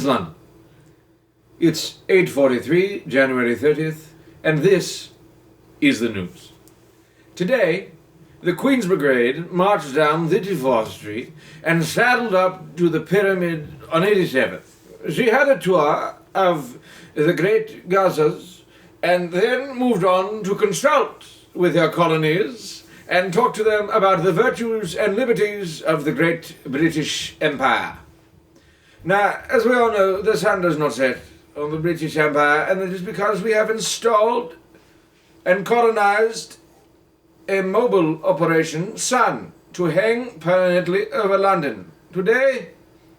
is London. It's 8:43, January 30th, and this is the news. Today, the Queen's Brigade marched down 34th Street and saddled up to the Pyramid on 87th. She had a tour of the Great Gazas and then moved on to consult with her colonies and talk to them about the virtues and liberties of the great British Empire. Now, as we all know, the sun does not set on the British Empire, and it is because we have installed and colonized a mobile operation, Sun, to hang permanently over London. Today,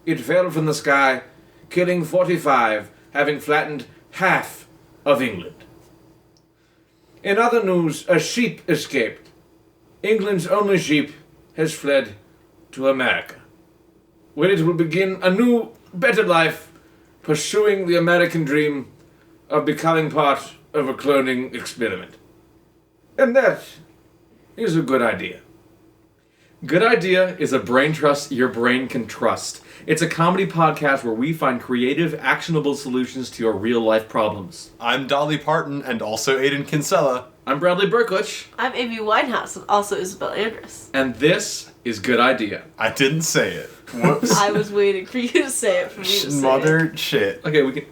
it fell from the sky, killing 45, having flattened half of England. In other news, a sheep escaped. England's only sheep has fled to America, where it will begin a new, better life, pursuing the American dream of becoming part of a cloning experiment. And that is a good idea. Good Idea is a brain trust your brain can trust. It's a comedy podcast where we find creative, actionable solutions to your real-life problems. I'm Dolly Parton, and also Aiden Kinsella. I'm Bradley Berklich. I'm Amy Winehouse, and also Isabelle Andress. And this is Good Idea. I didn't say it. Whoops. I was waiting for you to say it for me to say it. Mother shit. Okay, we can...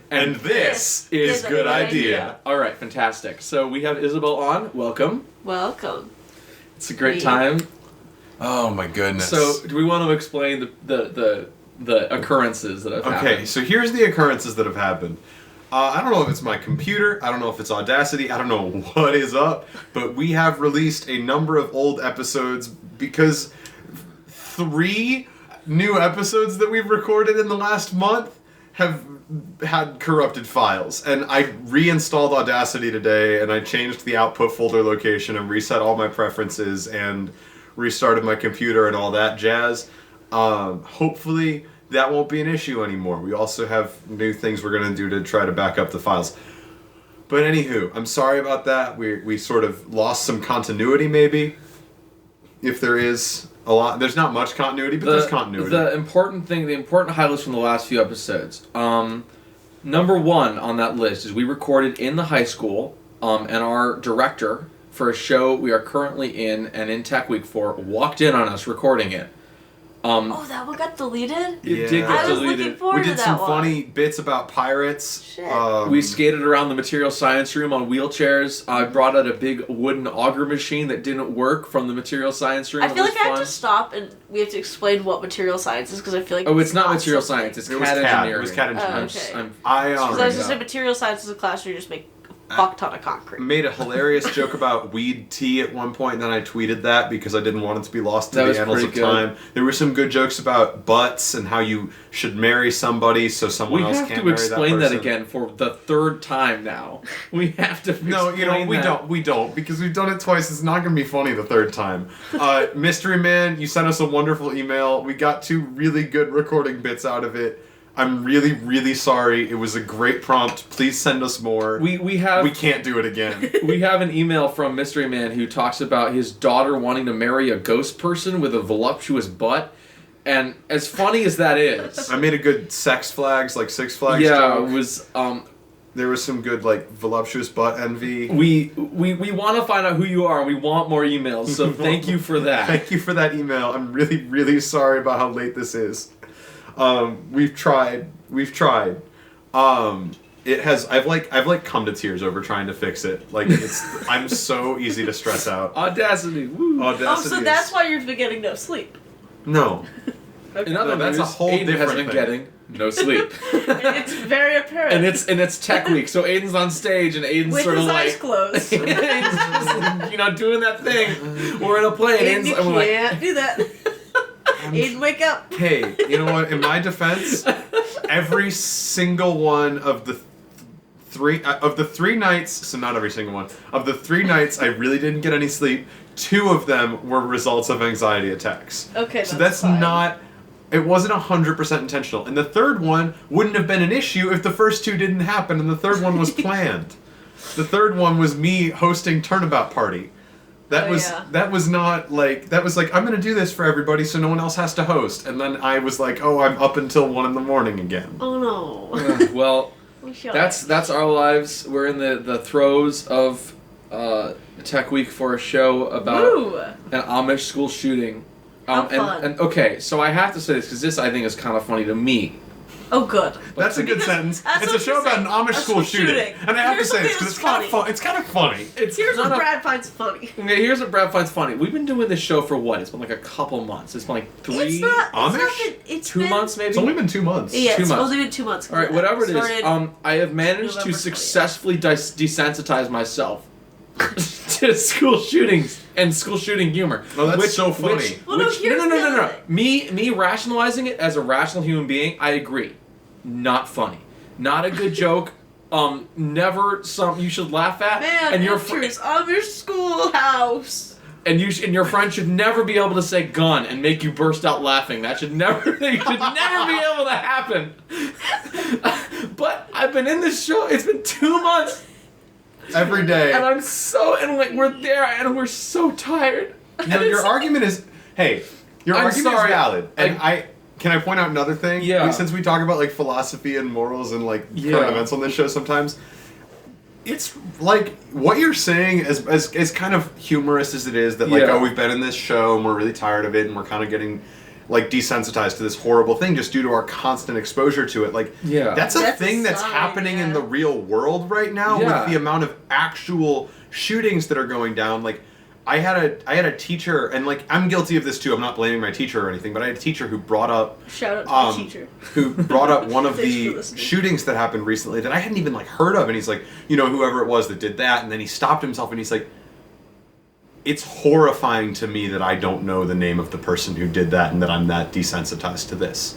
And this is Good Idea. All right, fantastic. So we have Isabelle on. Welcome. Welcome. It's a great time. Oh my goodness. So, do we want to explain the occurrences that have happened? Okay, so here's the occurrences that have happened. I don't know if it's my computer, I don't know if it's Audacity, I don't know what is up, but we have released a number of old episodes because 3 new episodes that we've recorded in the last month have had corrupted files. And I reinstalled Audacity today, and I changed the output folder location and reset all my preferences and restarted my computer and all that jazz. Hopefully that won't be an issue anymore. We also have new things we're going to do to try to back up the files. But anywho, I'm sorry about that. We sort of lost some continuity, maybe. If there is a lot. There's not much continuity, but there's continuity. The important highlights from the last few episodes. Number 1 on that list is we recorded in the high school, and our director for a show we are currently in and in Tech Week for walked in on us recording it. That one got deleted? It did get I was deleted. looking forward We to did that some one. funny bits about pirates. Shit. We skated around the material science room on wheelchairs. I brought out a big wooden auger machine that didn't work from the material science room. I feel It was like I have fun. to stop and we have to explain what material science is because I feel like Oh, it's not not material something. science. It's It was CAD CAD. engineering. It was CAD engineering. I'm just- Okay. I'm- I Because I was already just saying material science is a class where you just make a fuck ton of concrete. made a hilarious joke about weed tea at one point, and then I tweeted that because I didn't want it to be lost to That the was annals pretty of good. time. There were some good jokes about butts and how you should marry somebody so someone We else have can't to marry explain that that person. again for the 3rd time now. We have to No, explain we that. don't. We don't, because we've done it twice. It's not going to be funny the 3rd time. Mystery Man, you sent us a wonderful email. We got 2 really good recording bits out of it. I'm really, really sorry. It was a great prompt. Please send us more. We can't do it again. We have an email from Mystery Man who talks about his daughter wanting to marry a ghost person with a voluptuous butt. And as funny as that is, I made a good sex flags, like Six Flags yeah, joke. it was There was some good, like, voluptuous butt envy. we want to find out who you are. We want more emails. So thank you for that. Thank you for that email. I'm really, really sorry about how late this is. We've tried. I've come to tears over trying to fix it. Like, I'm so easy to stress out. Audacity. Woo. Audacity. So that's why you've been getting no sleep. No. In other No, that's news, a whole Aiden has different been thing. getting no sleep. And it's very apparent. and it's Tech Week, so Aiden's on stage and Aiden's with sort his of eyes like closed. Aiden's just, doing that thing. We're in a plane. Aiden, Aiden's you I'm like, can't do that. Aiden, wake up. Hey, you know what? In my defense, every single one of the 3 nights, so not every single one, of the 3 nights I really didn't get any sleep, 2 of them were results of anxiety attacks. Okay, So that's fine. not... It wasn't 100% intentional. And the 3rd one wouldn't have been an issue if the first 2 didn't happen, and the 3rd one was planned. The 3rd one was me hosting Turnabout Party. That Oh, was yeah. that was not like that was like I'm gonna do this for everybody so no one else has to host, and then I was like, oh, I'm up until 1 a.m. again. Oh no. Well, We shall. that's our lives. We're in the throes of Tech Week for a show about Woo! an Amish school shooting. How fun. And okay, so I have to say this because this I think is kind of funny to me. Oh, good. That's a good Because sentence. that's It's what a show I'm about an saying. Amish A school school shooting, and I have to Here's say this something because it's that's kind of fun. It's kind of funny. Here's what not a- Brad finds funny. Okay, here's what Brad finds funny. We've been doing this show for what? It's been like a couple months. It's been like It's not Amish? been, it's 2 been, months maybe. It's only been 2 months. Yeah, 2 it's months. only been 2 months. All right, whatever it is. Started- I have managed to November 20th. successfully desensitize myself to school shootings and school shooting humor. Oh, that's so funny. Well, no, here's no. the other thing. Me rationalizing it as a rational human being, I agree. Not funny. Not a good joke. Never something you should laugh at. Man, and your pictures of your schoolhouse. and your friend should never be able to say gun and make you burst out laughing. That should never be able to happen. But I've been in this show. It's been 2 months. Every day. And we're there, and we're so tired. Your argument is, hey, your I'm argument sorry. is valid, and can I point out another thing? Yeah. Since we talk about like philosophy and morals and like Yeah. current events on this show, sometimes it's like what you're saying as kind of humorous as it is that like Yeah. oh we've been in this show and we're really tired of it and we're kind of getting like desensitized to this horrible thing just due to our constant exposure to it. Like Yeah. that's a That's thing that's sign, happening in yeah. the real world right now Yeah. with the amount of actual shootings that are going down. Like I had a teacher, and like I'm guilty of this too. I'm not blaming my teacher or anything, but I had a teacher who brought up Shout out to my teacher. who brought up one of Thanks for the listening. shootings that happened recently that I hadn't even like heard of, and he's like, you know, whoever it was that did that, and then he stopped himself and he's like, it's horrifying to me that I don't know the name of the person who did that and that I'm that desensitized to this.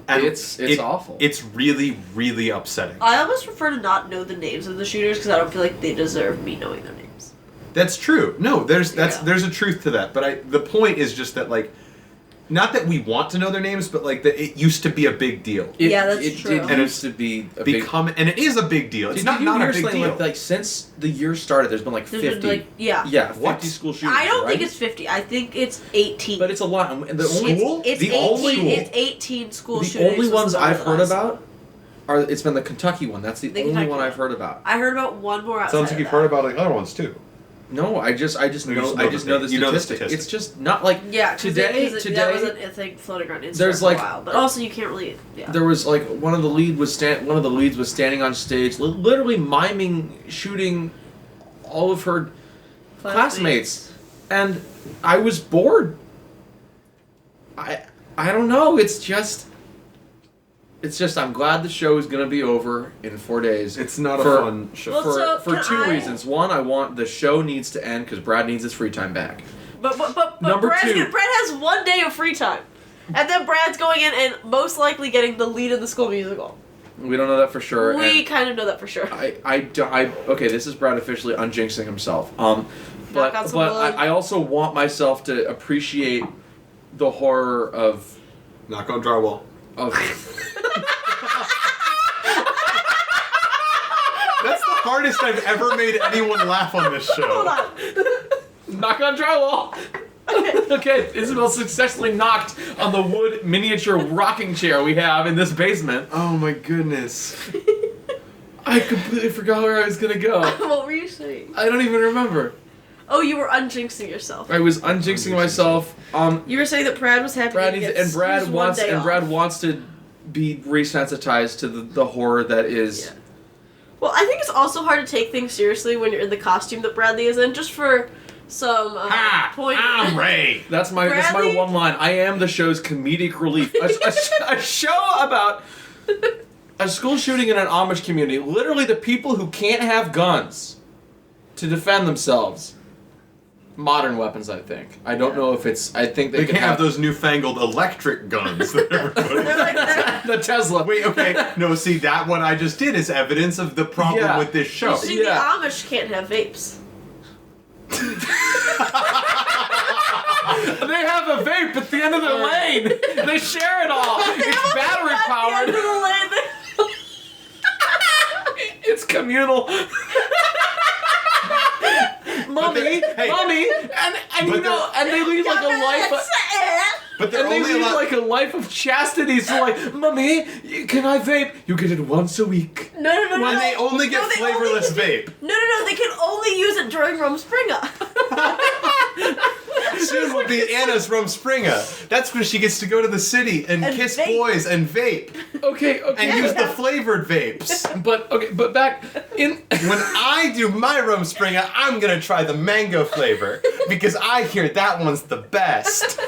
And It's awful. It's really, really upsetting. I almost prefer to not know the names of the shooters because I don't feel like they deserve me knowing their names. That's true. No, there's Yeah. a truth to that. But the point is just that like, not that we want to know their names, but like that it used to be a big deal. Yeah, that's true. It used to be a And it is a big deal. It's Did not you not hear a big something deal. Like since the year started, there's been like There's 50. been, like, yeah. Yeah, 50 What? school shootings. I don't right? think it's 50. I think it's 18. But it's a lot. And the School? only It's the 18. only It's 18 school the shootings. only was ones the I've heard last about are it's been the Kentucky one. That's the The only Kentucky one I've one. heard about. I heard about one more outside Sounds like of you've that. heard about like other ones too. No, I just You just know know I the just know the thing. You know the statistic. statistic. It's just not like Yeah, 'cause today. that was a thing floating around Instagram There's, for like- a while. But also, you can't really. Yeah. There was like one of the leads was standing on stage, literally miming shooting all of her classmates, and I was bored. I don't know. It's just I'm glad the show is gonna be over in 4 days. It's not a For- fun show. Well, so for can two I- reasons. One, I want the show needs to end because Brad needs his free time back. But Number Brad, two. Brad has 1 day of free time. And then Brad's going in and most likely getting the lead in the school musical. We don't know that for sure. We and kind of know that for sure. okay, this is Brad officially unjinxing himself. Knock But on some wood. I also want myself to appreciate the horror of Knock on drywall. That's the hardest I've ever made anyone laugh on this show. Hold on. knock on drywall. Okay, Isabelle successfully knocked on the wood miniature rocking chair we have in this basement. Oh my goodness. I completely forgot where I was gonna go. What were you saying? I don't even remember. Oh, you were unjinxing yourself. I was unjinxing myself. You were saying that Brad was happy Brad to needs, get and Brad his 1 wants day and off. Brad wants to be resensitized to the horror that is. Yeah. Well, I think it's also hard to take things seriously when you're in the costume that Bradley is in, just for some point. I'm Ray. That's my Bradley? one line. I am the show's comedic relief. A show about a school shooting in an Amish community. Literally, the people who can't have guns to defend themselves. Modern weapons, I think. I don't know if it's. I think They can can't have those newfangled electric guns that everybody. They're like, the Tesla. Wait, okay. No, see, that one I just did is evidence of the problem Yeah. with this show. you see, Yeah. the Amish can't have vapes. They have a vape at the end of their lane. They share it all. It's battery At the end of powered. the lane, It's communal. Mom, mommy, Hey. mommy, and you But know, and they lead like a life. But they're And they only lead allowed. like a life of chastity. So like, mommy, can I vape? You get it once a week. No. When they only get they only flavorless can- vape. No. They can only use it during Rumspringa. Soon will be Anna's Rumspringa. That's when she gets to go to the city and kiss vape. boys and vape Okay. and use the flavored vapes. But back in. When I do my Rumspringa, I'm gonna try the mango flavor because I hear that one's the best.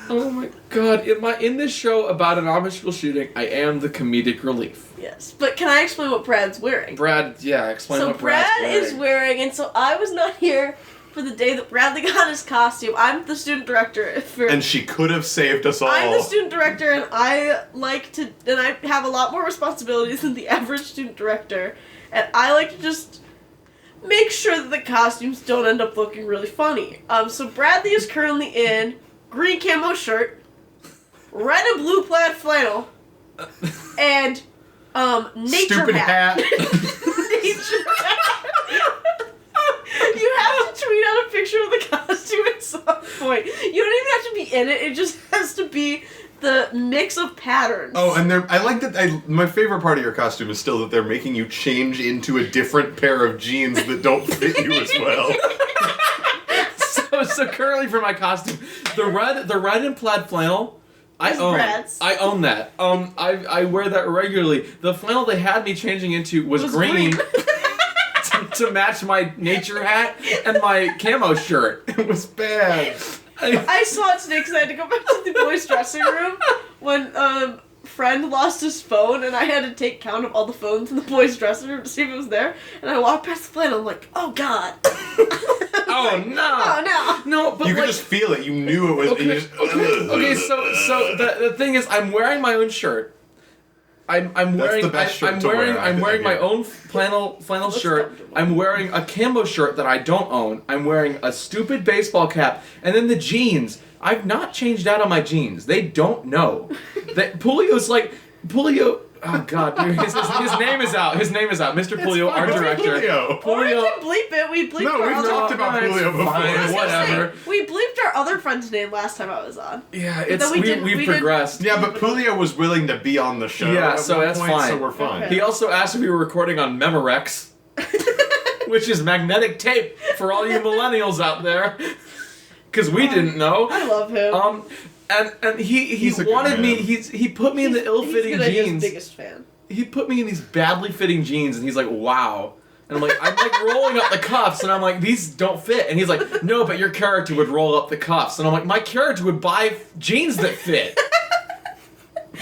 Oh my god! In this show about an Amish school shooting, I am the comedic relief. Yes, but can I explain what Brad's wearing? Brad, yeah, explain So what Brad's Brad is wearing, and so I was not here for the day that Bradley got his costume. I'm the student director for. And she could have saved us all. I'm the student director, and I have a lot more responsibilities than the average student director, and I like to just make sure that the costumes don't end up looking really funny. So Bradley is currently in green camo shirt, red and blue plaid flannel, and nature Stupid hat. nature hat. You have to tweet out a picture of the costume at some point. You don't even have to be in it. It just has to be the mix of patterns. Oh, and I like that. My favorite part of your costume is still that they're making you change into a different pair of jeans that don't fit you as well. So currently for my costume, the red and plaid flannel, I own. Brad's. I own that. I wear that regularly. The flannel they had me changing into was green. to match my nature hat and my camo shirt. It was bad. I saw it today because I had to go back to the boys' dressing room when friend lost his phone, and I had to take count of all the phones in the boys' dressing room to see if it was there. And I walked past the flannel, I'm like, oh god. Oh no! Oh no! No, but You could like, just feel it. You knew it was. okay, you just, okay. So the thing is, I'm wearing my own shirt. I'm wearing. the best shirt I'm to wearing. wear, I'm wearing my yeah. own flannel shirt. comfortable. I'm wearing a camo shirt that I don't own. I'm wearing a stupid baseball cap, and then the jeans. I've not changed out on my jeans. They don't know. That Pulio's like Pulio. Oh god, dude, his name is out. His name is out. Mr. Pulio, our What's director. Julio? Or we can bleep it. We bleeped No, our we've other talked about it's Julio before. fine, I was gonna say, whatever. we bleeped our other friend's name last time I was on. Yeah, then we didn't- we we've didn't- progressed. Yeah, but Pulio was willing to be on the show. Yeah, at so one that's point, fine. So we're fine. Okay. He also asked if we were recording on Memorex, which is magnetic tape for all you millennials out there, because we didn't know. I love him. And he He's a good wanted me. man. He put me in the ill-fitting He's Good Idea's jeans. biggest fan. He put me in these badly fitting jeans, and he's like, "Wow." And I'm like rolling up the cuffs, and I'm like, "These don't fit." And he's like, "No, but your character would roll up the cuffs." And I'm like, "My character would buy jeans that fit."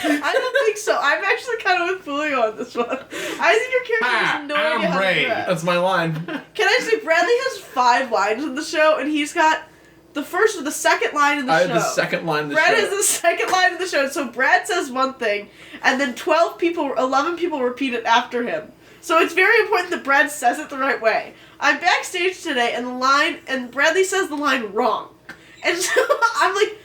I don't think so. I'm actually kind of with Julio on this one. I think your character has no I'm idea how Ray. to dress. That's my line. Can I say Bradley has 5 lines in the show, and he's got the first or the second line in the I show. have the second line of the Brad show. has the second line of the show. So Brad says one thing, and then 11 people repeat it after him. So it's very important that Brad says it the right way. I'm backstage today, and Bradley says the line wrong. And so I'm like,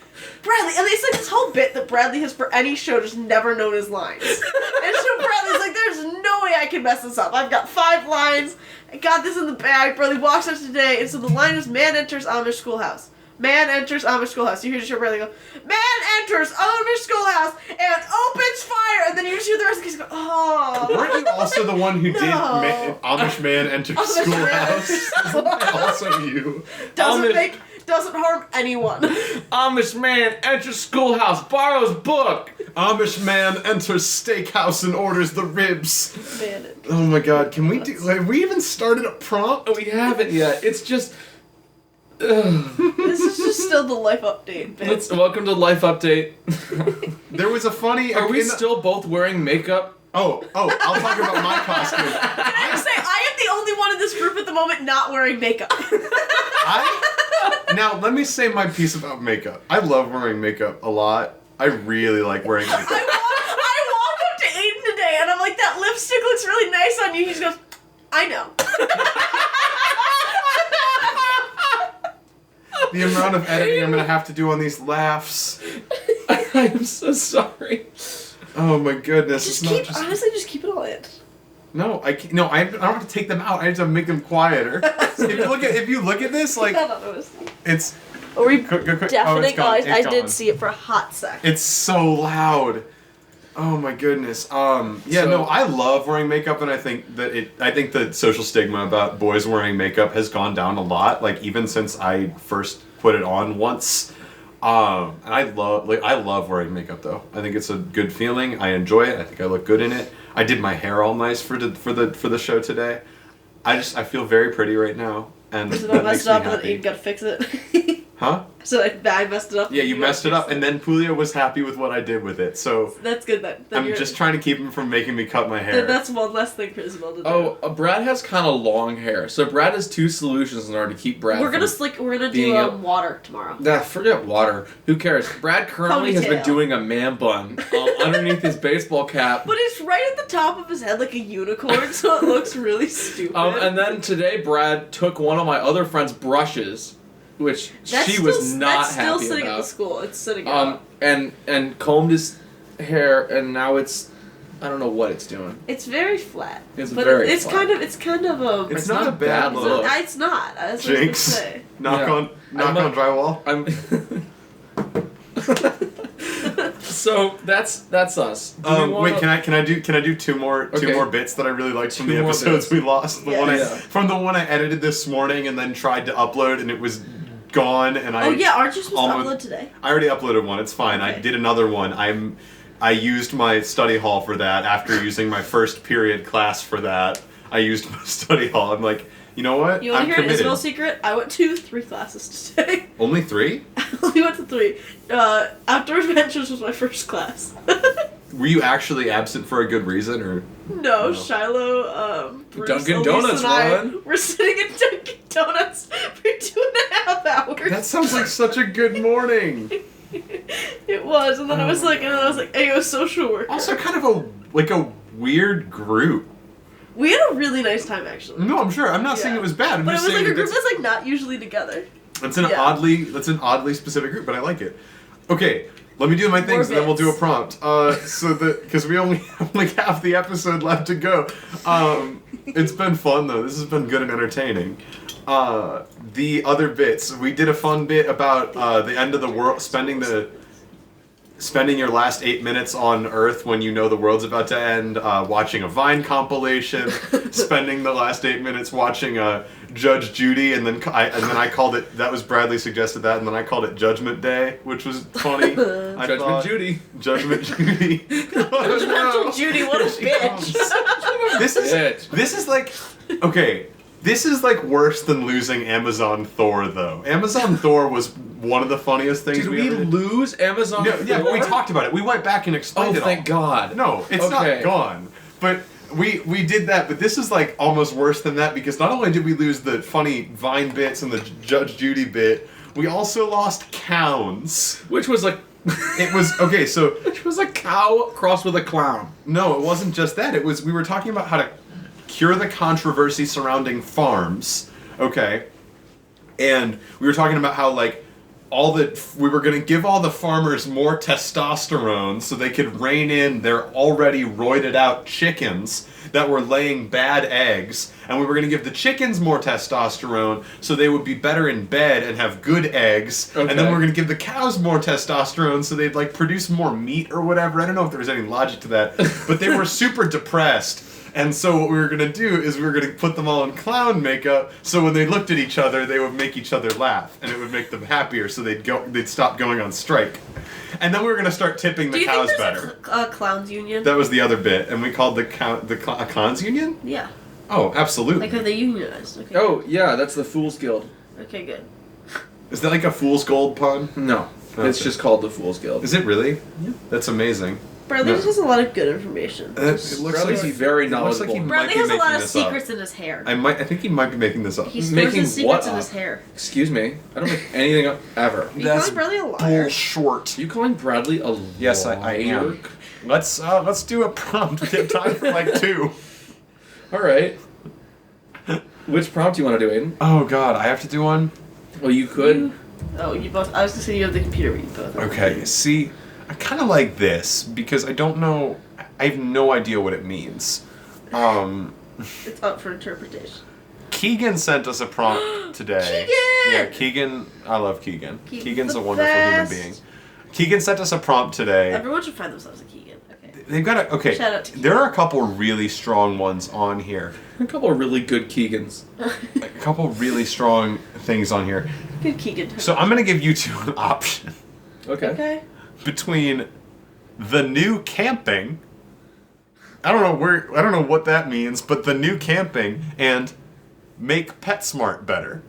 Bradley, and it's like this whole bit that Bradley has for any show just never known his lines. And so Bradley's like, there's no way I can mess this up. I've got 5 lines. I got this in the bag. Bradley walks up today, and so the line is, man enters Amish schoolhouse. Man enters Amish schoolhouse. You hear just hear Bradley go, man enters Amish schoolhouse and opens fire, and then you just hear the rest of the kids go, oh. Weren't you also the one who did No. Amish Man Enter Amish Man Schoolhouse? Enters Isn't that also you? Doesn't harm anyone. Amish man enters schoolhouse, borrows book. Amish Man enters steakhouse and orders the ribs. Man, Oh my god, can we do... Have we even started a prompt? We haven't yet. It's just. this is just still the life update, babe. Welcome to Life Update. There was a funny... Are we in the- still both wearing makeup? Oh, I'll talk about my costume. Can I just say, I am the only one in this group at the moment not wearing makeup. Now, let me say my piece about makeup. I love wearing makeup a lot. I really like wearing makeup. I walked up to Aiden today and I'm like, that lipstick looks really nice on you. He just goes, I know. The amount of editing I'm gonna have to do on these laughs. I am so sorry. Oh my goodness, it's not just... Honestly, just keep it all in. No, I can't, no, I don't have to take them out. I have to make them quieter. if you look at this, like it's. Are we Quick. deafening? Gone. I It's did gone. see it for a hot sec. It's so loud. Oh my goodness. I love wearing makeup, and I think the social stigma about boys wearing makeup has gone down a lot. Like even since I first put it on once. And I love wearing makeup though. I think it's a good feeling. I enjoy it. I think I look good in it. I did my hair all nice for the show today. I feel very pretty right now, and So that I makes messed me up and then happy. Abe gotta fix it. Huh? So I messed it up. Yeah, you messed it up, and then Pulio was happy with what I did with it. So That's good then. I'm just trying to keep him from making me cut my hair. Then that's one less thing for Isabelle to do. Oh, Brad has kind of long hair, so Brad has two solutions in order to keep Brad. We're gonna being do a- water tomorrow. Nah, forget water. Who cares? Brad currently has been Ponytail. doing a man bun underneath his baseball cap. But it's right at the top of his head like a unicorn, so it looks really stupid. And then today, Brad took one of my other friend's brushes, which That's she was still, not that's still happy sitting at about. the school. It's sitting out. And combed his hair, and now it's, I don't know what it's doing. It's very flat. It's but very it's flat. kind of a. It's not a bad bad look. look. It's not. That's what I was Jinx. gonna say. Knock Yeah. on drywall. So that's us. Do we wanna- Wait, can I do two more Okay. bits that I really liked from Two the more episodes bits. we lost? Yeah. From the one I edited this morning and then tried to upload and it was gone and I Oh yeah, aren't you supposed to almost- upload today? I already uploaded one. It's fine. I Okay. did another one. I used my study hall for that after using my first period class for that. I used my study hall. I'm like, you know what? You want I'm to hear an committed. Isabelle secret? I went to 3 classes today. Only 3? I only went to 3. Outdoor Adventures was my first class. Were you actually absent for a good reason or? No, No. Shiloh, Bruce, Dunkin' Elise, Donuts, and I Ron. were sitting in Dunkin' Donuts for 2.5 hours. That sounds like such a good morning. It was, and then I was like, hey, yo, social worker. Also, kind of a weird group. We had a really nice time, actually. No, I'm sure. I'm not saying Yeah. it was bad. I'm But it just was saying like a group that's that's like not usually together. it's an yeah. oddly specific group, but I like it. Okay, let me do my things, and then we'll do a bits. prompt. Because we only have like half the episode left to go. It's been fun though. This has been good and entertaining. The other bits, we did a fun bit about the end of the world, spending your last 8 minutes on Earth when you know the world's about to end, watching a Vine compilation, spending the last 8 minutes watching Judge Judy, and then I called it. That was Bradley suggested that, and then I called it Judgment Day, which was funny. I Judgment thought- Judy. Judgment Judy. Judgmental Judy, what a She bitch. This is like okay. This is like worse than losing Amazon Thor though. Amazon Thor was one of the funniest things Did we we ever did. lose Amazon? No, yeah, but we Thor? talked about it. We went back and Oh, explained it all. thank God. No, it's Okay. not gone. But we did that, but this is like almost worse than that because not only did we lose the funny Vine bits and the Judge Judy bit, we also lost Cowns. Which was like, It was okay, so which was a cow crossed with a clown. no, it wasn't just that. It was we were talking about how to cure the controversy surrounding farms. Okay. And we were talking about how like we were going to give all the farmers more testosterone so they could rein in their already roided out chickens that were laying bad eggs, and we were going to give the chickens more testosterone so they would be better in bed and have good eggs, and then Okay. we were going to give the cows more testosterone so they'd like produce more meat or whatever. I don't know if there was any logic to that, but they were super depressed. And so what we were going to do is we were going to put them all in clown makeup, so when they looked at each other, they would make each other laugh, and it would make them happier, so they'd stop going on strike. And then we were going to start tipping Do the you cows think there's better. a clowns union? That was the other bit, and we called a clowns union? Yeah. Oh, absolutely. Like, have they unionized? Okay. Oh, yeah, that's the Fool's Guild. Okay, good. Is that like a fool's gold pun? No, it's Okay. just called the Fool's Guild. Is it really? Yeah. That's amazing. Bradley No. just has a lot of good information. It looks Bradley's like very it looks like he knowledgeable. might Bradley be has a lot making of this up. secrets in his hair. I think he might be making this up. He stores Making his secrets what in his up? hair. Excuse me, I don't make anything up ever. Are you calling Bradley a liar? bull short. Are you calling Bradley a Yes, I am. Let's do a prompt. We have time for like 2. All right. Which prompt do you want to do, Aiden? Oh God, I have to do one. Well, you could. Oh, you both. I was gonna say you have the computer, but you both. Okay, see, I kind of like this because I don't know. I have no idea what it means. It's up for interpretation. Keegan sent us a prompt today. Keegan! Yeah, Keegan. I love Keegan. Keegan's the a wonderful best. human being. Keegan sent us a prompt today. Everyone should find themselves a Keegan. Okay. They've got a okay. Shout out to Keegan. There are a couple really strong ones on here. A couple of really good Keegans. A couple really strong things on here. Good Keegan. So I'm gonna give you two an option Okay. Okay. between the new camping. I don't know what that means, but the new camping and make PetSmart better.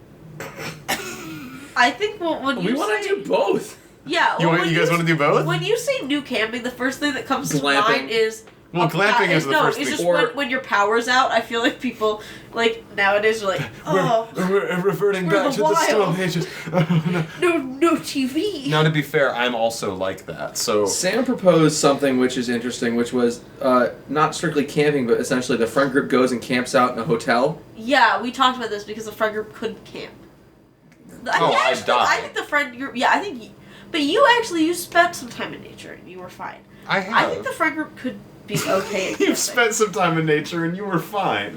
I think when We you want say to do both. yeah, You well, want- you guys wanna do both? When you say new camping, the first thing that comes to Glamping. mind is Well, glamping is the first it's thing. just Or- when your power's out. I feel like people like nowadays are like, oh, We're reverting We're back the to the Stone wild. Ages. no TV. Now, to be fair, I'm also like that. So Sam proposed something which is interesting, which was not strictly camping, but essentially the front group goes and camps out in a hotel. Yeah, we talked about this because the friend group couldn't camp. I I died. think the friend group. Yeah, I think. But you spent some time in nature and you were fine. I have. I think the friend group could be okay. At camping. You've spent some time in nature and you were fine.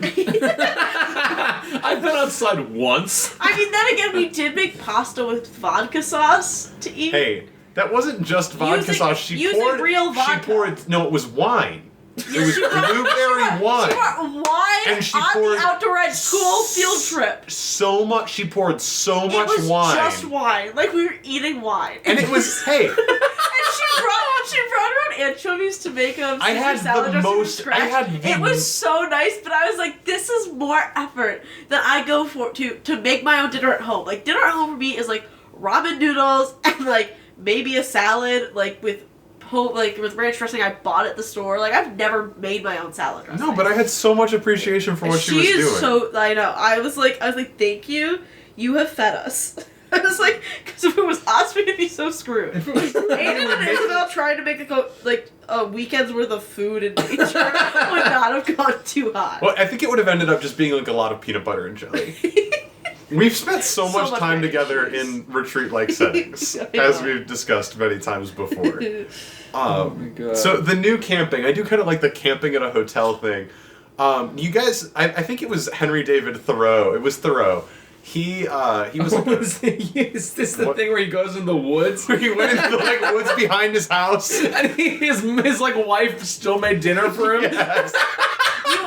I've been outside once. I mean, then again, we did make pasta with vodka sauce to eat. Hey, that wasn't just vodka Using- sauce. using real vodka. She poured. No, it was wine. It was She brought- blueberry She wine. brought wine And she on poured the outdoor ed school field trip. So much. She poured so much It was wine. just wine, like we were eating wine. And it was hey. And she brought her own anchovies to make them. I had salad the dressing from most- I scratch. had the- It was so nice, but I was like, this is more effort than I go for to make my own dinner at home. Like dinner at home for me is like ramen noodles and like maybe a salad like with ranch dressing I bought at the store. Like I've never made my own salad dressing. No, but I had so much appreciation for what she was is doing. so. I know. I was like, thank you. You have fed us. I was like, because if it was us, we'd be so screwed. Aiden and Isabel trying to make a weekend's worth of food in nature would not have gone too high. Well, I think it would have ended up just being like a lot of peanut butter and jelly. We've spent so So much much time mac and together cheese. in retreat-like settings, I as know. we've discussed many times before. Oh my God. So the new camping, I do kind of like the camping at a hotel thing. You guys, I think it was Henry David Thoreau. It was Thoreau. He was like, Is this the What? thing where he goes in the woods? he went into the woods behind his house. And his wife still made dinner for him? Yes.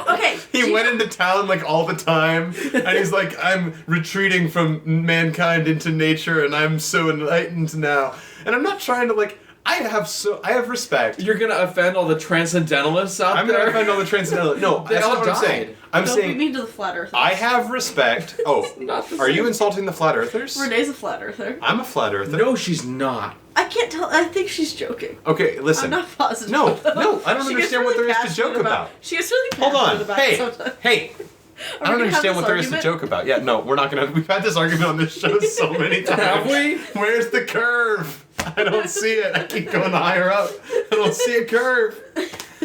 Okay. He went into town all the time, and he's like, I'm retreating from mankind into nature, and I'm so enlightened now. And I'm not trying to I have respect. You're gonna offend all the transcendentalists out I'm there? gonna offend all the transcendental. No, They that's all not what I'm died. saying. I'm Don't be saying mean to the flat earthers. I have respect. Oh, Not the are you same. insulting the flat earthers? Renee's a flat earther. I'm a flat earther. No, she's not. I can't tell. I think she's joking. Okay, listen. I'm not positive. No, though. no, I don't She gets understand what there is to passionate joke about. She gets really Hold passionate on. about Hey, it sometimes. hey. I Are we don't gonna have understand this what there is to argument? joke about. Yeah, no, we're not gonna. We've had this argument on this show so many times. Have we? Where's the curve? I don't see it. I keep going higher up. I don't see a curve.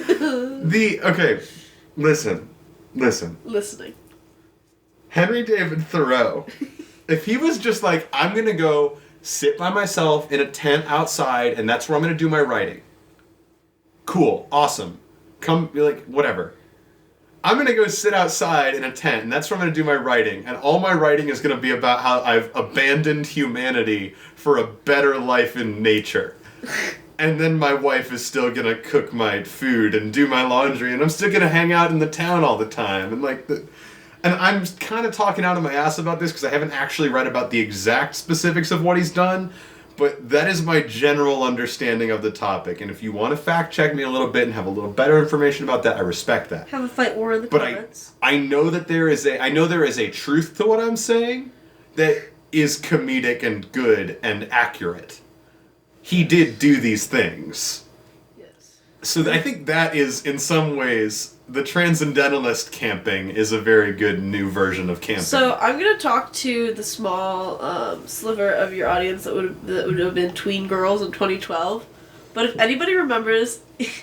Okay, listen. Listening. Henry David Thoreau. If he was just like, I'm gonna go sit by myself in a tent outside, and that's where I'm gonna do my writing. Cool, awesome. Come, be like, whatever. I'm gonna go sit outside in a tent, and that's where I'm gonna do my writing. And all my writing is gonna be about how I've abandoned humanity for a better life in nature. And then my wife is still gonna cook my food and do my laundry, and I'm still gonna hang out in the town all the time. And I'm kind of talking out of my ass about this because I haven't actually read about the exact specifics of what he's done, but that is my general understanding of the topic. And if you want to fact check me a little bit and have a little better information about that, I respect that. Have a fight war in the But comments. I know that there is a truth to what I'm saying that is comedic and good and accurate. He did do these things. Yes. So I think that is, in some ways, the Transcendentalist Camping is a very good new version of camping. So I'm gonna talk to the small sliver of your audience that would have been tween girls in 2012. But if anybody remembers,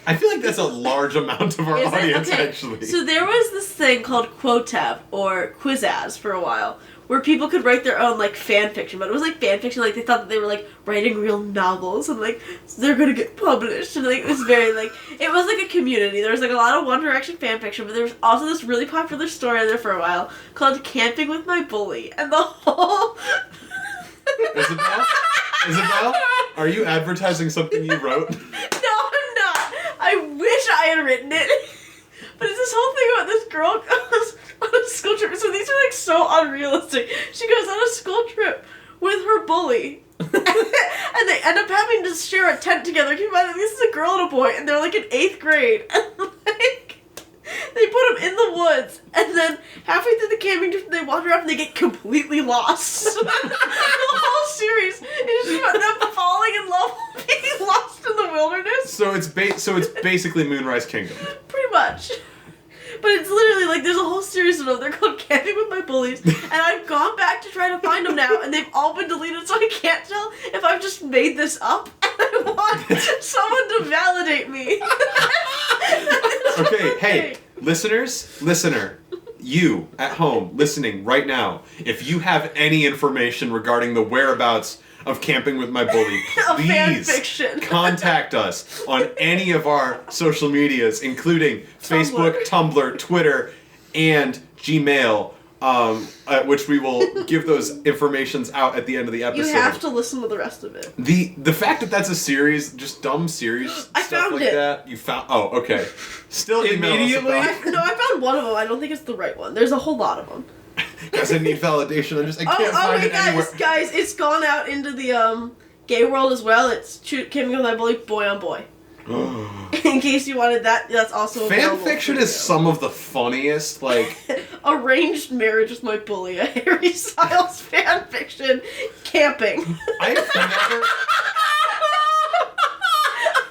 I feel like that's a large amount of our Is it? audience, Okay. actually. So there was this thing called Quotab or Quizazz for a while, where people could write their own like fan fiction, but it was like fan fiction, like they thought that they were like writing real novels and like they're gonna get published, and like it was very like it was like a community. There was like a lot of One Direction fan fiction, but there was also this really popular story on there for a while called Camping with My Bully, and the whole Isabelle, are you advertising something you wrote? No, I'm not. I wish I had written it. But it's this whole thing about this girl goes on a school trip. So these are like so unrealistic. She goes on a school trip with her bully. And they end up having to share a tent together. Keep in mind that this is a girl and a boy, and they're like in 8th grade. And like, they put them in the woods, and then halfway through the camping trip, they wander off and they get completely lost. The whole series is just about them falling in love with being lost in the wilderness. So it's basically Moonrise Kingdom. Pretty much. But it's literally like there's a whole series of them. They're called Camping with My Bullies, and I've gone back to try to find them now, and they've all been deleted, so I can't tell if I've just made this up. And I want someone to validate me. Okay, hey, listener, you at home listening right now, if you have any information regarding the whereabouts of Camping with My Bully, please contact us on any of our social medias, including Facebook, Tumblr, Twitter, and Gmail, which we will give those informations out at the end of the episode. You have to listen to the rest of it. The fact that that's a series, just dumb series, I stuff found like it. that. You found? Oh, okay. Still email us Immediately? about- I found one of them. I don't think it's the right one. There's a whole lot of them. Guys, I need validation. I can't find wait, it anywhere. guys, it's gone out into the gay world as well. It's Camping with My Bully, boy on boy. In case you wanted that, that's also Fan available fiction for is you. some of the funniest, like... Arranged Marriage with My Bully, a Harry Styles fan fiction, camping. I've never...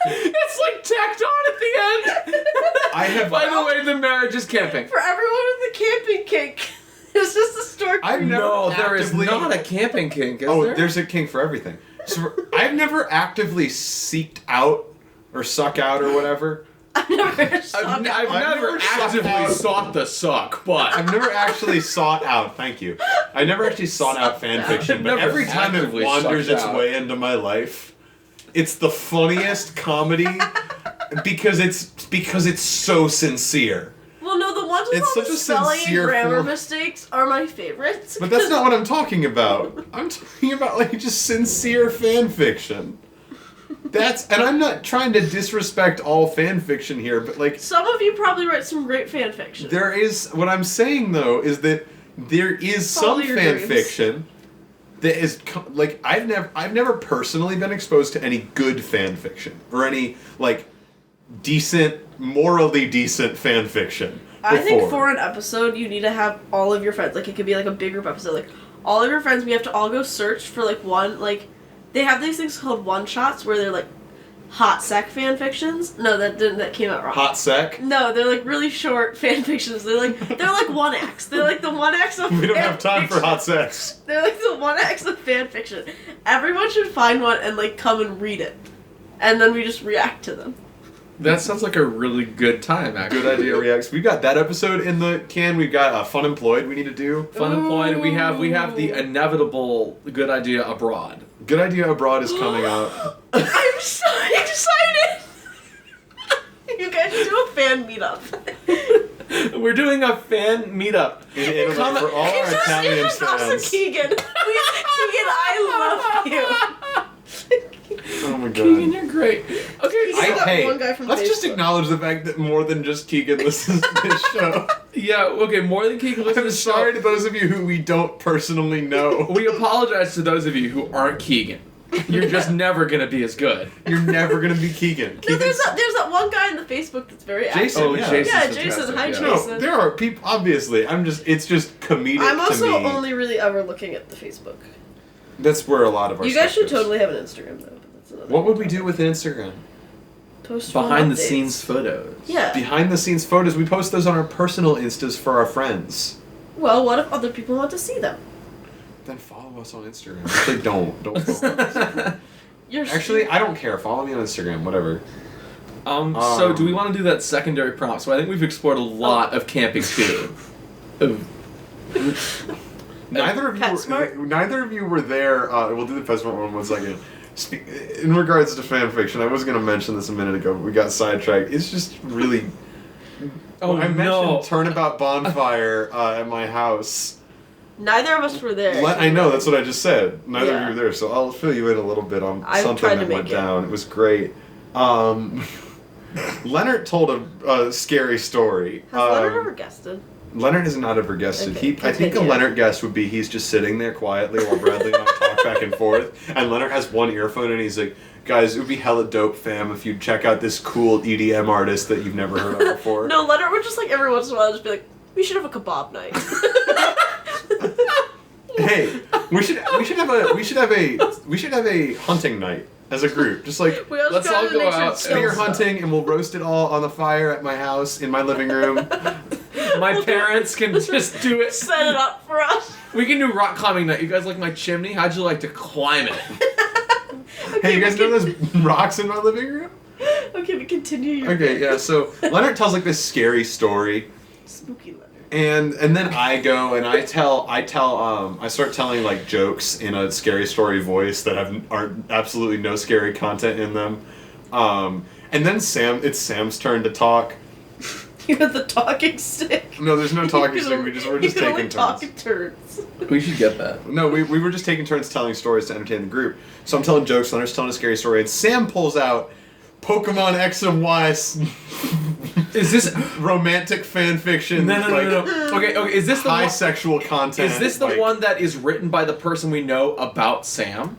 It's like tacked on at the end. I have... By the way, the marriage is camping. For everyone with the camping kink, it's just a story. I've never No, there is actively- not a camping kink, is Oh, there? there's a king for everything. So I've never actively seeked out or suck out or whatever. I've never I've never never sought actively out- sought the suck, but I've never actually sought out. Thank you. I never actually sought out fan fiction, but Never every time it actively wanders sucked its out. way into my life, it's the funniest comedy because it's so sincere. Well, no, the ones with It's all such the a spelling and sincere grammar form. mistakes are my favorites. But that's not what I'm talking about. I'm talking about like just sincere fan fiction. And I'm not trying to disrespect all fan fiction here, but like Some of you probably write some great fan fiction. there is what I'm saying though is that there is Follow some your fan dreams. fiction that is like I've never personally been exposed to any good fan fiction or any like decent, morally decent fan fiction. I think before. for an episode, you need to have all of your friends. Like, it could be like a big group episode. Like, all of your friends, we have to all go search for like one. Like, they have these things called one shots where they're like hot sec fan fictions. No, that came out wrong. Hot sec. No, they're like really short fan fictions. They're like one acts. They're like the one acts of. We don't fan have time for fiction. hot sex. They're like the one acts of fan fiction. Everyone should find one and like come and read it, and then we just react to them. that sounds like a really good time, actually. Good idea reacts. We've got that episode in the can. We've got Fun Employed we need to do. Fun employed. We have the inevitable good idea abroad. Good Idea Abroad is coming out. I'm so excited! You guys should do a fan meetup. We're doing a fan meetup. In Italy for all our Italian It's just us and fans. Keegan. Keegan, I love you. Oh my Keegan, god. you're great. Okay, I- so, Hey, one guy from let's just Facebook. acknowledge the fact that more than just Keegan listens to this show. yeah, okay, more than Keegan listens I'm to the sorry show. to those of you who we don't personally know. We apologize to those of you who aren't Keegan. You're just never gonna be as good. You're never gonna be Keegan. No, there's Keegan's- there's that one guy on the Facebook that's very active. Jason, Oh, yeah. Jason's Yeah, fantastic, Jason. Hi, yeah. Jason. No, there are people. Obviously, it's just comedic I'm also to me. only really ever looking at the Facebook. That's where a lot of our. You guys stuff should is. totally have an Instagram though. But that's another What would we do with Instagram? Post fun Behind the updates. scenes photos. Yeah. Behind the scenes photos. We post those on our personal instas for our friends. Well, what if other people want to see them? Then follow us on Instagram. Actually, don't follow us. You're Actually, I don't care. Follow me on Instagram. Whatever. So do we want to do that secondary prompt? So I think we've explored a lot of camping too. Neither of you were there. We'll do the PetSmart one 1 second. In regards to fan fiction, I was going to mention this a minute ago, but we got sidetracked. It's just really. Oh, I mentioned Turnabout Bonfire at my house. Neither of us were there. I know, that's what I just said. Neither of Yeah. you were there, so I'll fill you in a little bit on I something tried to that went make it. down. It was great. Leonard told a scary story. Has Leonard ever guested? Leonard has not ever guested. Okay, I think a continue. Leonard guest would be he's just sitting there quietly while Bradley and I talk back and forth, and Leonard has one earphone and he's like, guys, it would be hella dope, fam, if you'd check out this cool EDM artist that you've never heard of before. No, Leonard would just like every once in a while just be like, we should have a kebab night. Hey, we should have a hunting night as a group. Just like We always Let's go all out and go make out, some spear stuff. hunting, and we'll roast it all on the fire at my house in my living room. My parents can just do it. Set it up for us. We can do rock climbing night. You guys like my chimney? How'd you like to climb it? Hey, you guys know there's rocks in my living room? Okay, but continue your Okay, yeah. So Leonard tells like this scary story. spooky Leonard. And then I go and I start telling like jokes in a scary story voice that are absolutely no scary content in them. And then it's Sam's turn to talk. You have the talking stick. No, there's no talking You stick. can We're just only taking talk turns. in turns. We should get that. No, we were just taking turns telling stories to entertain the group. So I'm telling jokes, Leonard's telling a scary story, and Sam pulls out Pokemon X and Y Is this romantic fan fiction. no? Okay, is this the high one? sexual content. Is this the like- one that is written by the person we know about Sam?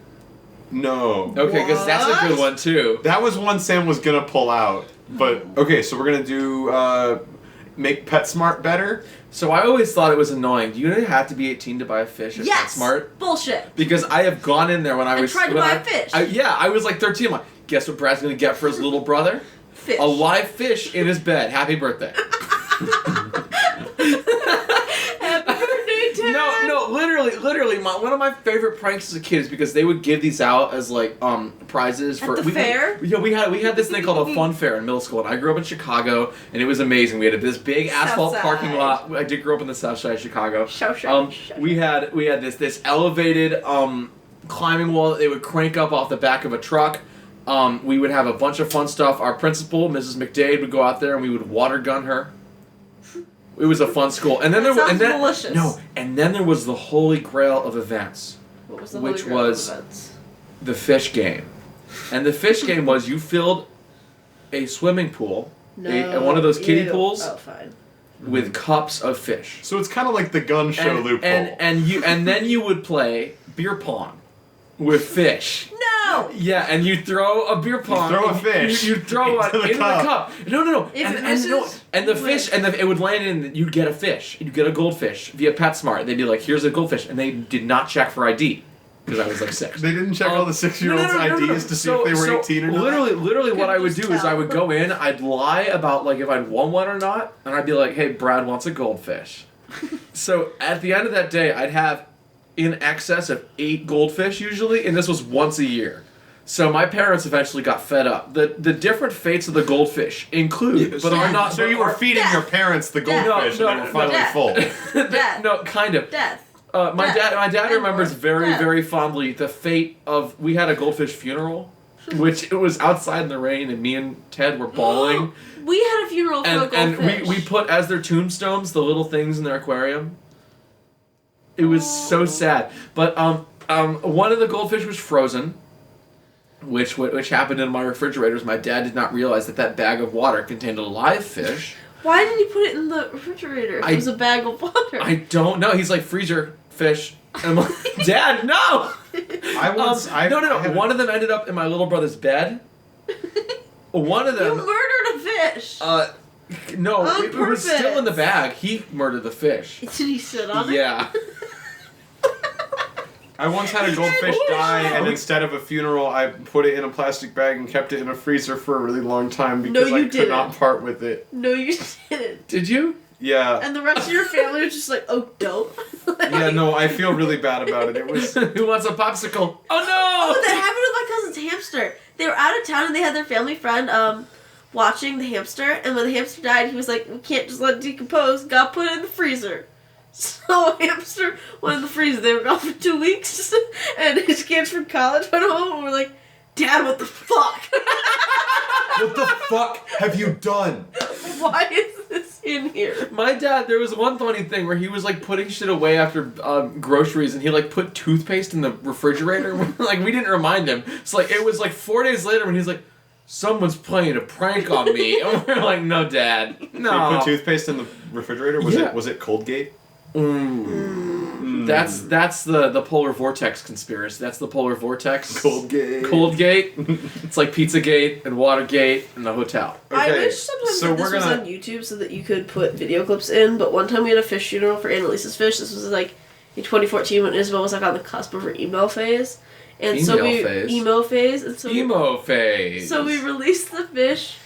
No. Okay, because that's a good What? one too. That was one Sam was gonna pull out. But okay, so we're gonna do make PetSmart better. So I always thought it was annoying. Do you really have to be 18 to buy a fish at Yes. PetSmart? Bullshit. Because I have gone in there when I And was tried to when buy I- a fish. I was like 13. I'm like, guess what Brad's gonna get for his little brother? Fish. A live fish in his bed. Happy birthday. Happy birthday, Ted. No, literally, one of my favorite pranks as a kid is because they would give these out as like prizes At for the fair? Yeah, we had this thing called a fun fair in middle school, and I grew up in Chicago, and it was amazing. We had this big asphalt South parking side. lot. I did grow up in the South Side of Chicago. South We had this elevated climbing wall that they would crank up off the back of a truck. We would have a bunch of fun stuff. Our principal, Mrs. McDade, would go out there and we would water gun her. It was a fun school. And then That there was sounds delicious. No, and then there was the holy grail of events, What was the which Holy Grail was- of events? the fish game. And the fish game was you filled a swimming pool, one of those kiddie Ew. pools, Oh, fine. with cups of fish. So it's kind of like the gun show loophole. And then you would play beer pong with fish. No! Yeah, and you throw a beer pong. throw a and fish You throw into it the into cup. the cup. No. If it And misses, the you fish, win. it would land in. You'd get a fish. You'd get a goldfish via PetSmart. They'd be like, "Here's a goldfish," and they did not check for ID because I was like 6. They didn't check all the 6-year-olds' IDs to see if they were 18 or not. Literally, what I would just do is I tell. would go in. I'd lie about like if I'd won one or not, and I'd be like, "Hey, Brad wants a goldfish." So at the end of that day, I'd have in excess of 8 goldfish usually, and this was once a year. So my parents eventually got fed up. The different fates of the goldfish include, but are not. So you were feeding Death. your parents the Death. goldfish, No, and they were finally Death. full. Death. No, kind of. Death. My Death. dad And remembers more. very, Death. very fondly the fate of. We had a goldfish funeral, which it was outside in the rain, and me and Ted were bawling. We had a funeral for a and goldfish. we put as their tombstones the little things in their aquarium. It was so sad. But one of the goldfish was frozen, which happened in my refrigerators. My dad did not realize that bag of water contained a live fish. Why did he put it in the refrigerator? If it was a bag of water. I don't know. He's like, freezer fish. And I'm like, Dad, no! No. One of them ended up in my little brother's bed. One of You them. murdered a fish. No, On it was still in the purpose. bag. He murdered the fish. Did he sit on it? Yeah. I once had a goldfish die, and instead of a funeral, I put it in a plastic bag and kept it in a freezer for a really long time because No, I you could didn't. not part with it. No, you didn't. Did you? Yeah. And the rest of your family was just like, oh, dope. Yeah, no, I feel really bad about it. It was... Who wants a popsicle? Oh Oh, no! that happened with my cousin's hamster. They were out of town and they had their family friend watching the hamster. And when the hamster died, he was like, we can't just let it decompose. Gotta put it in the freezer. So a hamster went in the freezer. They were gone for 2 weeks, and his kids from college went home and were like, "Dad, what the fuck? What the fuck have you done? Why is this in here?" My dad, there was one funny thing where he was like putting shit away after groceries, and he like put toothpaste in the refrigerator. Like we didn't remind him. So like it was like 4 days later when he's like, "Someone's playing a prank on me," and we're like, "No, Dad, no." You put toothpaste in the refrigerator? Was it Colgate? That's the polar vortex conspiracy. That's the polar vortex. Coldgate. It's like Pizzagate and Watergate and the hotel. I Okay, wish sometimes so that this we're was gonna- on YouTube so that you could put video clips in, but one time we had a fish funeral for Annalise's fish. This was like in 2014 when Isabelle was like on the cusp of her emo phase. And so Emo phase? And so Emo phase. So we released the fish.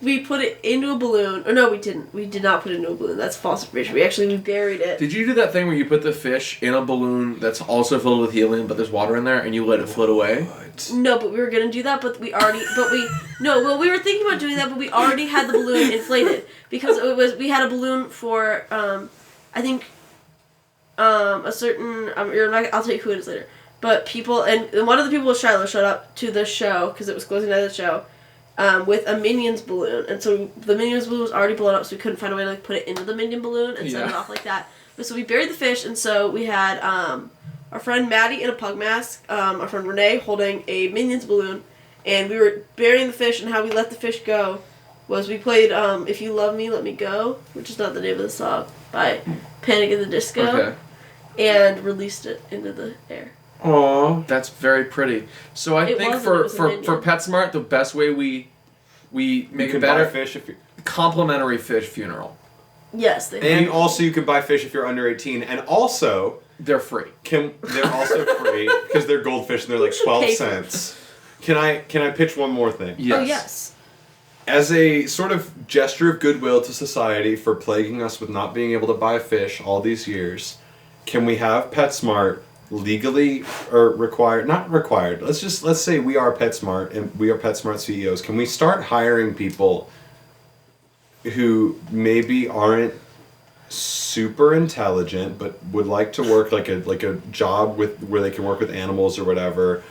We put it into a balloon. Or no, we didn't. We did not put it into a balloon. That's false information. We buried it. Did you do that thing where you put the fish in a balloon that's also filled with helium, but there's water in there, and you let it float away? No, but we were gonna do that, we were thinking about doing that, but we already had the balloon inflated because we had a balloon for I think a certain I'll tell you who it is later. But people and one of the people was Shiloh showed up to the show because it was closing night of the show. With a Minions balloon, and so the Minions balloon was already blown up, so we couldn't find a way to like put it into the Minion balloon and send it off like that. But so we buried the fish, and so we had our friend Maddie in a pug mask, our friend Renee holding a Minions balloon, and we were burying the fish. And how we let the fish go was we played "If You Love Me, Let Me Go," which is not the name of the song, by Panic at the Disco, and released it into the air. Aw, that's very pretty. So I think for Minion. PetSmart, the best way we make it better, fish if you complimentary fish funeral. Yes, they and also you can buy fish if you're under 18, and also They're free. they're also free because they're goldfish and they're like 12 cents. Can I pitch one more thing? Yes. Oh yes. As a sort of gesture of goodwill to society for plaguing us with not being able to buy fish all these years, can we have PetSmart legally or not required? Let's say we are PetSmart and we are PetSmart CEOs. Can we start hiring people who maybe aren't super intelligent but would like to work like a job where they can work with animals or whatever?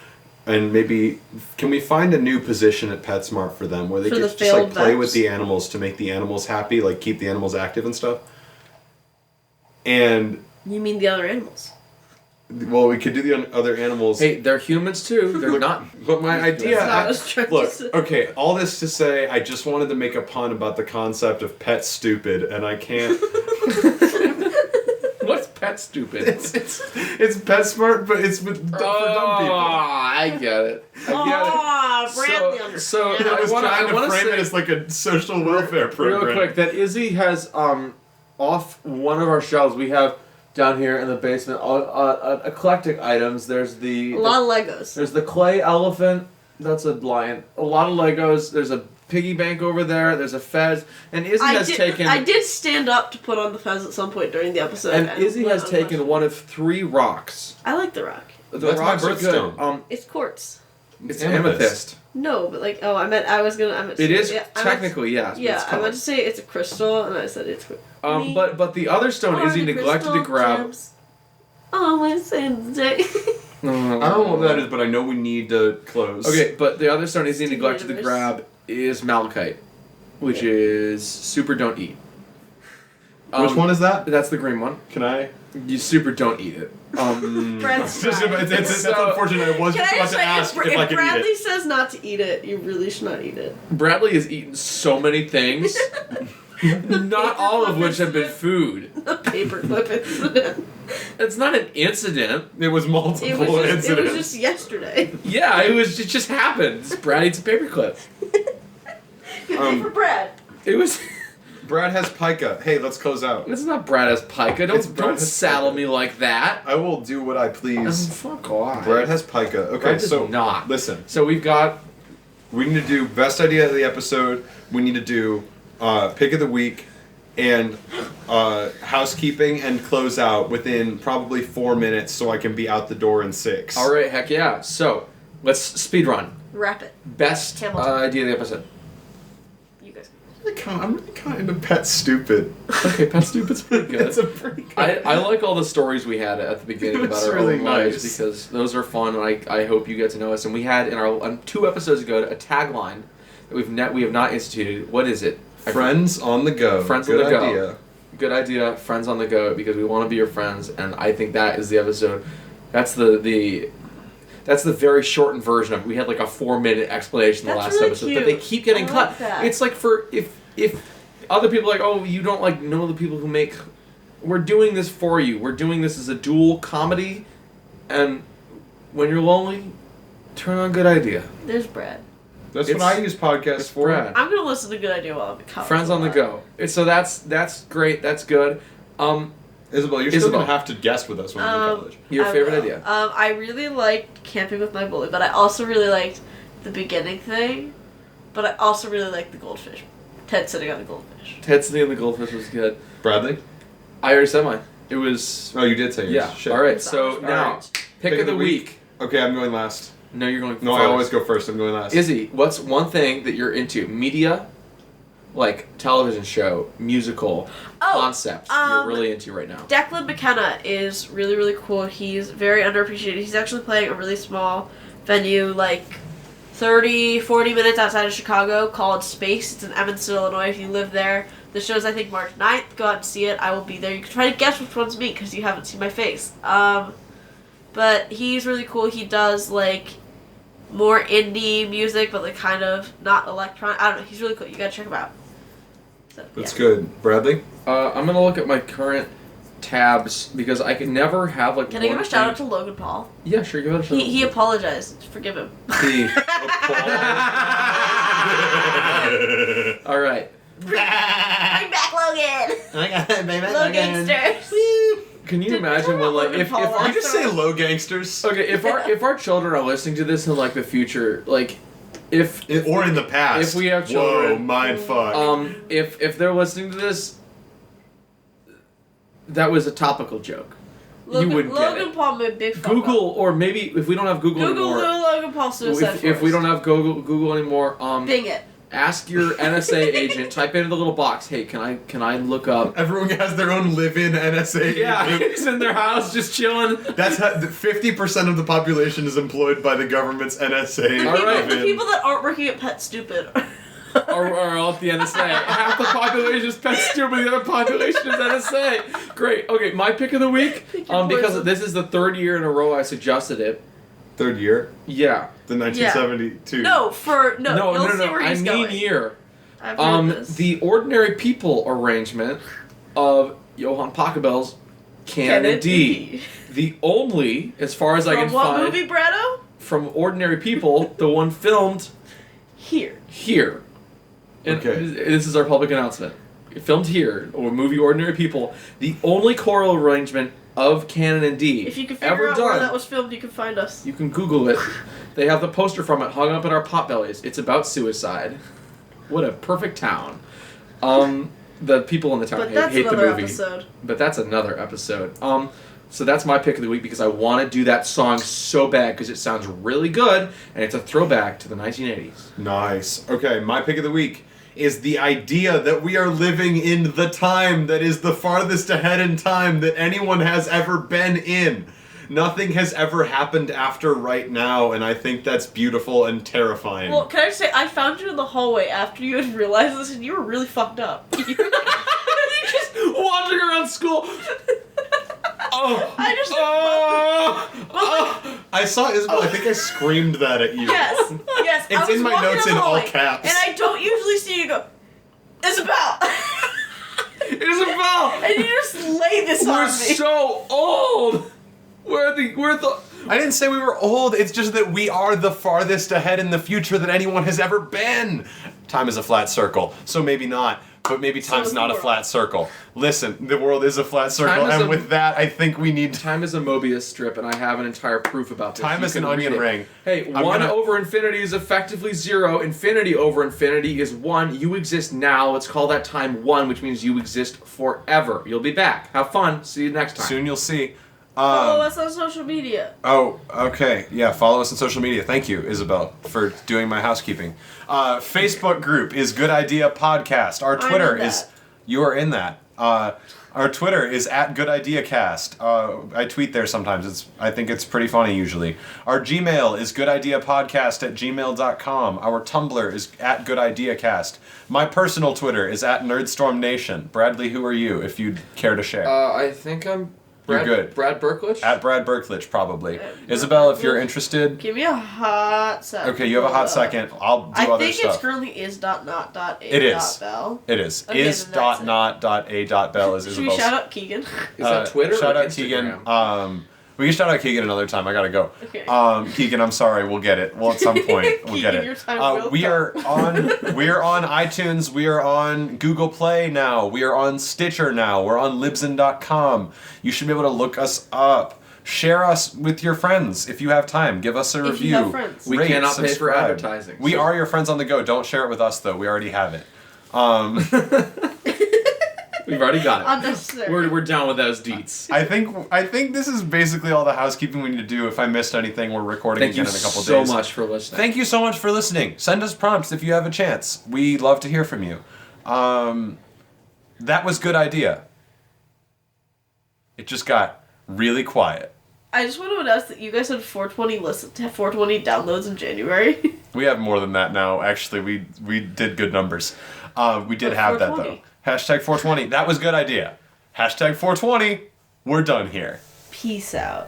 And maybe can we find a new position at PetSmart for them where they can just like play with the animals to make the animals happy, like keep the animals active and stuff? And You mean the other animals? well, we could do the other animals. Hey, they're humans too. They're not. But my idea. That's not what I was trying to say. Okay, all this to say, I just wanted to make a pun about the concept of pet stupid, and I can't. What's pet stupid? It's PetSmart, but it's for dumb people. I get it. Bradley understands. So I was trying to frame say it as like a social welfare program. real quick that Izzy has off one of our shelves. We have down here in the basement eclectic items. There's A lot of Legos. There's the clay elephant. That's a lion. A lot of Legos. There's a piggy bank over there. There's a Fez. And Izzy I did stand up to put on the Fez at some point during the episode. And Izzy has taken one of 3 rocks. I like the rock. The That's my rocks are good. birthstone. It's quartz. It's amethyst. No, but like, It is technically, yes. but Yeah, it's I colored. meant to say it's a crystal, and I said it's. But the other stone Izzy neglected to grab. Always in the day. I don't know what that is, but I know we need to close. Okay, but the other stone Izzy neglected to Universe. grab is malachite, which is super don't eat. Which one is that? That's the green one. Can I? You super don't eat it. Brad's That's fine. unfortunate. I was Can just I about just to say, ask if I if could Bradley eat it. says not to eat it, you really should not eat it. Bradley has eaten so many things, not all of which have been food. The paperclip incident. It's not an incident. It was multiple It was incidents. just yesterday. Yeah, it just happened. Brad eats a paperclip. Good day for Brad. It was. Brad has pica. Hey, let's close out. It's not Brad has pica. It's Don't Brad has saddle pica. me like that. I will do what I please. Fuck off. Brad has pica. Okay, Brad does so not. listen. So we've got. We need to do best idea of the episode. We need to do pick of the week and housekeeping and close out within probably 4 minutes so I can be out the door in 6. All right, heck yeah. So let's speed run. Wrap it. Best Hamilton. idea of the episode. You guys. I'm really kind of Pet Stupid. Okay, Pet Stupid's pretty good. It's a pretty good. I like all the stories we had at the beginning about It's our really own lives nice. because those are fun, and I hope you get to know us. And we had in our on 2 episodes ago a tagline that we have not instituted. What is it? Friends on the go. Friends Good on the idea. go. Good idea. Friends on the go, because we want to be your friends, and I think that is the episode. That's that's the very shortened version of it. We had like a 4-minute explanation in the That's last really episode, cute. but they keep getting I cut. like that. It's like for if other people are like, oh, you don't like know the people who make. We're doing this for you. We're doing this as a dual comedy, and when you're lonely, turn on Good Idea. There's Brad. That's It's- what I use podcasts it's for. Brad. I'm gonna listen to Good Idea while I'm at college. Friends on the go. So that's great. That's good. Isabel, you're still Isabel. going to have to guest with us when we're in college. Your I favorite will. idea. I really liked camping with my bully, but I also really liked the beginning thing. But I also really liked the goldfish. Ted sitting on the goldfish. Ted sitting on the goldfish was good. Bradley? I already said mine. It was. Oh, you did say yours. Yeah. Shit. All right. It's So almost now, right. pick of the week. Okay, I'm going last. No, you're going. No, I first. always go first. I'm going last. Izzy, what's one thing that you're into? Media, like television show, musical, concepts you're really into right now. Declan McKenna is really, really cool. He's very underappreciated. He's actually playing a really small venue, like 30, 40 minutes outside of Chicago, called Space. It's in Evanston, Illinois, if you live there. The show's, I think, March 9th. Go out and see it. I will be there. You can try to guess which one's me, because you haven't seen my face. But he's really cool. He does, like, more indie music, but, like, kind of not electronic. I don't know. He's really cool. You gotta check him out. So, That's yeah. good. Bradley? I'm gonna look at my current tabs because I can never have like. Can I give a shout out to Logan Paul? Yeah, sure. Give it a shout. He apologized. Forgive him. All right. Bring back Logan! Logan Gangsters! Can you Did imagine we when like Logan if Paul our Did you just say low gangsters? okay if our children are listening to this in like the future, like if Or in the past. if we have children, Whoa, mind fuck. if they're listening to this, that was a topical joke. Logan, you wouldn't get Logan it. Paul made big fuck Google up. or maybe if we don't have Google, Google anymore. Logan Paul suicide If we don't have Google anymore, Bing it. ask your NSA agent. Type into the little box. Hey, can I look up? Everyone has their own live-in NSA. Yeah, agent. he's in their house just chilling. That's how 50% of the population is employed by the government's NSA. All right. The people that aren't working at Pet Stupid. Or all at the NSA. Half the population is Pet Stupid, the other population is NSA. Great. Okay, my pick of the week. Because this is the 3rd year in a row I suggested it. 3rd year? Yeah. The 1972. No, No, you'll see where I he's mean going. year. I've heard this. The Ordinary People arrangement of Johann Pachelbel's Canon D. The only, as far as I can From what find, movie, Bretto? from Ordinary People, the one filmed here. And Okay. this is our public announcement. Filmed here, or movie Ordinary People, the only choral arrangement of Canon and D If you can ever figure out done. where that was filmed, you can find us. You can Google it. They have the poster from it hung up in our potbellies. It's about suicide. What a perfect town. The people in the town But hate, that's hate the another movie. episode. But that's another episode. So that's my pick of the week because I want to do that song so bad because it sounds really good and it's a throwback to the 1980s. Nice. Okay, my pick of the week is the idea that we are living in the time that is the farthest ahead in time that anyone has ever been in. Nothing has ever happened after right now, and I think that's beautiful and terrifying. Well, can I just say, I found you in the hallway after you had realized this, and you were really fucked up. You just Wandering around school. Oh. I just- I saw Isabel, I think I screamed that at you. Yes. It's I was in my walking notes down in the all hallway, caps. And I don't usually see you go, Isabelle! Isabelle! And you just lay this We're on me. so old! We're the I didn't say we were old, it's just that we are the farthest ahead in the future that anyone has ever been. Time is a flat circle, so maybe not. But maybe time's is the not a world. flat circle. Listen, the world is a flat circle, Time is and a- with that, I think we need to... Time is a Mobius strip, and I have an entire proof about this. Time You is can an read onion it. ring. Hey, I'm 1 gonna- over infinity is effectively 0. Infinity over infinity is 1. You exist now. Let's call that time 1, which means you exist forever. You'll be back. Have fun. See you next time. Soon you'll see. Follow us on social media. Oh, okay. Yeah, follow us on social media. Thank you, Isabelle, for doing my housekeeping. Facebook group is Good Idea Podcast. Our Twitter is... You are in that. Our Twitter is @GoodIdeaCast. I tweet there sometimes. I think it's pretty funny usually. Our Gmail is goodideapodcast@gmail.com. Our Tumblr is @GoodIdeaCast. My personal Twitter is @NerdstormNation. Bradley, who are you, if you'd care to share? I think I'm You're good. Brad Berklich? Brad Berklich, probably. Isabelle, if you're interested... Give me a hot second. Okay, you have a hot second. I'll do other stuff. I think it's currently is.not.a.bell. It is. It is. Okay, is.not.a.bell is Should Isabelle's... we shout out Keegan? Is that Twitter Shout or out Instagram? Keegan. We can shout out Keegan another time. I gotta go. Okay. Keegan, I'm sorry. We'll get it. Well, at some point, we'll get Keegan, it. your time will We come. are on. We are on iTunes. We are on Google Play now. We are on Stitcher now. We're on Libsyn.com. You should be able to look us up. Share us with your friends if you have time. Give us a If review. you have friends. We Rate, cannot pay for subscribe. advertising. We are your friends on the go. Don't share it with us though. We already have it. We've already got it. Unnecessary. We're down with those deets. I think this is basically all the housekeeping we need to do. If I missed anything, we're recording Thank you again in a couple so days. much for listening. Thank you so much for listening. Send us prompts if you have a chance. We love to hear from you. That was Good Idea. It just got really quiet. I just want to announce that you guys had 420 downloads in January. We have more than that now. Actually, we did good numbers. We did But have that 420. though. Hashtag 420. That was Good Idea. Hashtag 420. We're done here. Peace out.